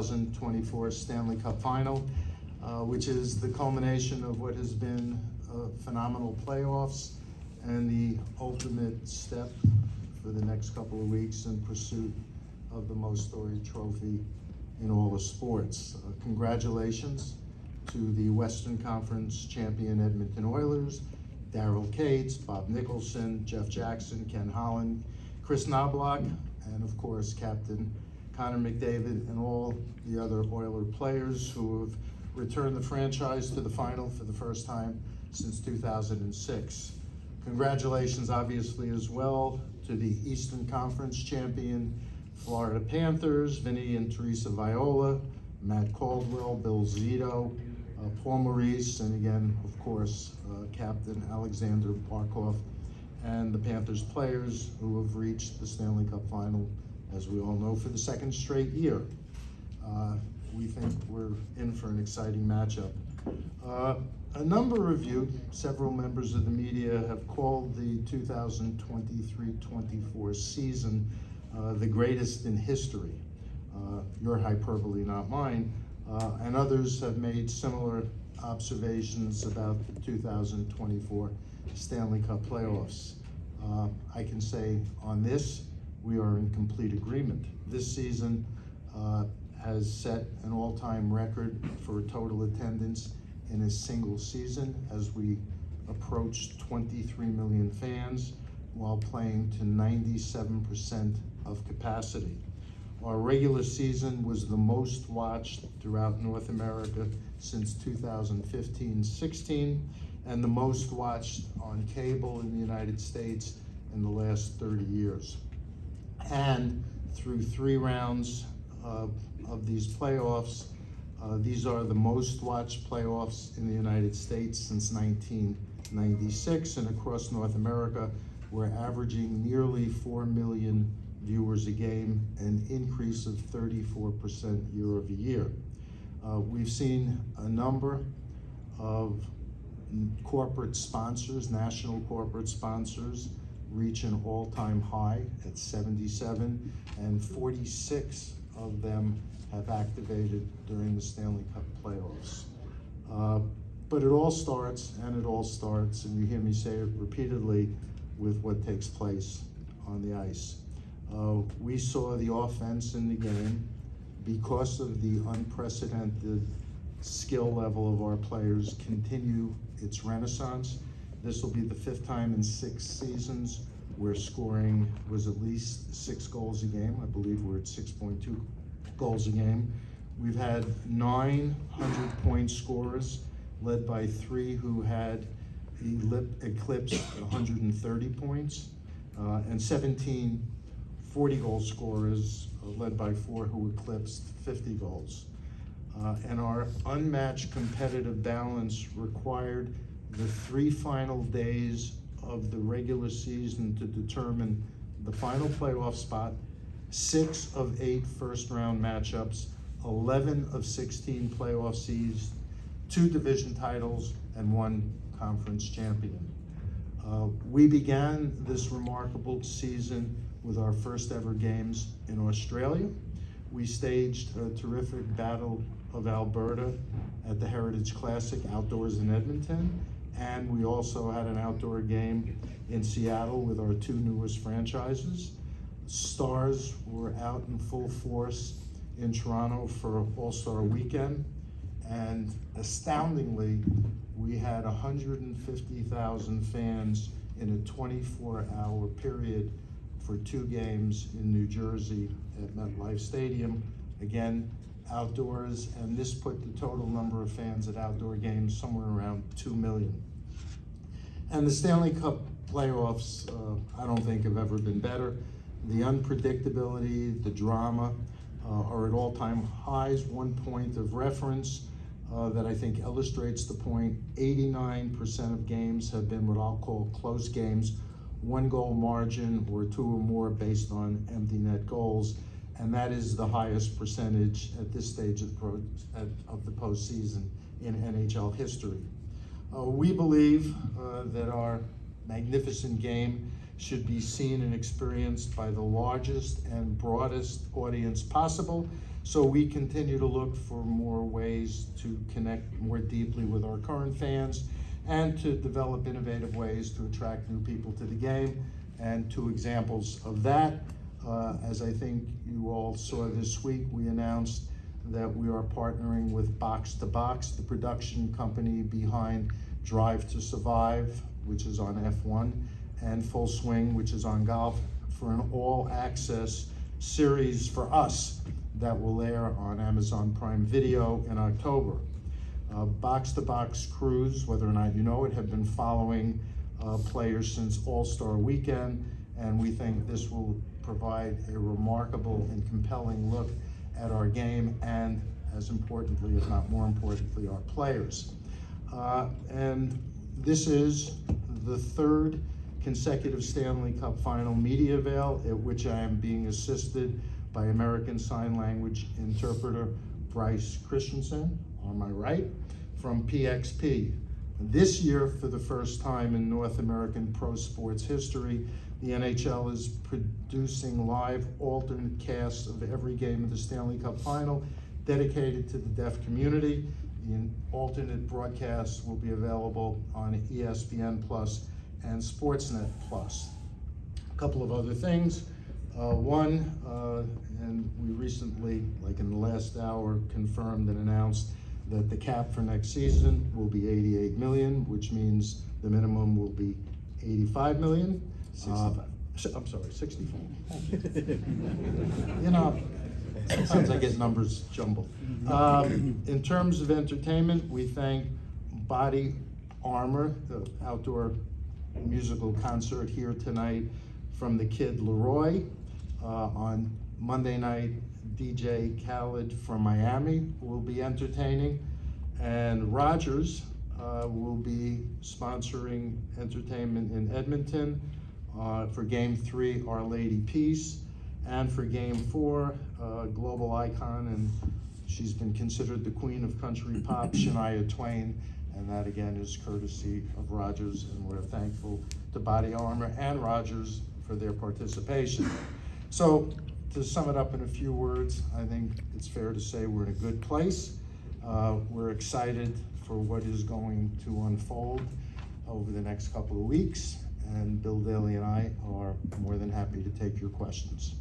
2024 Stanley Cup Final, which is the culmination of what has been phenomenal playoffs and the ultimate step for the next couple of weeks in pursuit of the most storied trophy in all of sports. Congratulations to the Western Conference champion Edmonton Oilers, Daryl Cates, Bob Nicholson, Jeff Jackson, Ken Holland, Chris Knobloch, and of course Captain Connor McDavid and all the other Oiler players who have returned the franchise to the final for the first time since 2006. Congratulations obviously as well to the Eastern Conference champion Florida Panthers, Vinny and Teresa Viola, Matt Caldwell, Bill Zito, Paul Maurice, and again, of course, Captain Alexander Barkov, and the Panthers players who have reached the Stanley Cup Final, as we all know, for the second straight year. We think we're in for an exciting matchup. A number of you, several members of the media, have called the 2023-24 season the greatest in history. Your hyperbole, not mine. And others have made similar observations about the 2024 Stanley Cup playoffs. I can say on this, we are in complete agreement. This season has set an all-time record for total attendance in a single season as we approach 23 million fans while playing to 97% of capacity. Our regular season was the most watched throughout North America since 2015-16 and the most watched on cable in the United States in the last 30 years. And through 3 rounds of these playoffs, these are the most watched playoffs in the United States since 1996, and across North America, we're averaging nearly 4 million viewers a game, an increase of 34% year over year. We've seen a number of corporate sponsors, national corporate sponsors, reach an all-time high at 77, and 46 of them have activated during the Stanley Cup playoffs. But it all starts, and you hear me say it repeatedly, with what takes place on the ice. We saw the offense in the game because of the unprecedented skill level of our players continue its renaissance. This will be the 5th time in 6 seasons where scoring was at least 6 goals a game. I believe we're at 6.2 goals a game. We've had 9 100-point scorers, led by 3 who had eclipsed 130 points, and 17 40-goal scorers, led by 4 who eclipsed 50 goals. And our unmatched competitive balance required the 3 final days of the regular season to determine the final playoff spot, 6 of 8 first-round matchups, 11 of 16 playoff seeds, 2 division titles, and 1 conference champion. We began this remarkable season with our first ever games in Australia. We staged a terrific Battle of Alberta at the Heritage Classic outdoors in Edmonton, and we also had an outdoor game in Seattle with our 2 newest franchises. Stars were out in full force in Toronto for All-Star Weekend, and astoundingly, we had 150,000 fans in a 24-hour period for 2 games in New Jersey at MetLife Stadium, again, outdoors, and this put the total number of fans at outdoor games somewhere around 2 million. And the Stanley Cup playoffs, I don't think have ever been better. The unpredictability, the drama are at all-time highs. One point of reference that I think illustrates the point, 89% of games have been what I'll call close games, 1 goal margin or 2 or more based on empty net goals, and that is the highest percentage at this stage of the postseason in NHL history. We believe that our magnificent game should be seen and experienced by the largest and broadest audience possible, So we continue to look for more ways to connect more deeply with our current fans and to develop innovative ways to attract new people to the game. And two examples of that, as I think you all saw this week, we announced that we are partnering with Box to Box, the production company behind Drive to Survive, which is on F1, and Full Swing, which is on golf, for an all-access series for us that will air on Amazon Prime Video in October. Box to Box crews, whether or not you know it, have been following players since All-Star Weekend, and we think this will provide a remarkable and compelling look at our game and, as importantly, if not more importantly, our players. And this is the third consecutive Stanley Cup Final media avail, at which I am being assisted by American Sign Language interpreter Bryce Christensen, on my right, from PXP. This year, for the first time in North American pro sports history, the NHL is producing live alternate casts of every game of the Stanley Cup Final dedicated to the deaf community. The alternate broadcasts will be available on ESPN Plus and Sportsnet Plus. A couple of other things. One, and we recently, like in the last hour, confirmed and announced that the cap for next season will be $88 million, which means the minimum will be $85 million. 65. I'm sorry, 65. You know, sometimes I get numbers jumbled. In terms of entertainment, we thank Body Armor, the outdoor musical concert here tonight from the Kid Leroy. On Monday night, DJ Khaled from Miami will be entertaining, and Rogers will be sponsoring entertainment in Edmonton for Game 3, Our Lady Peace, and for Game 4, global icon, and she's been considered the queen of country pop, Shania Twain, and that again is courtesy of Rogers, and we're thankful to Body Armor and Rogers for their participation. So, to sum it up in a few words, I think it's fair to say we're in a good place. We're excited for what is going to unfold over the next couple of weeks, and Bill Daly and I are more than happy to take your questions.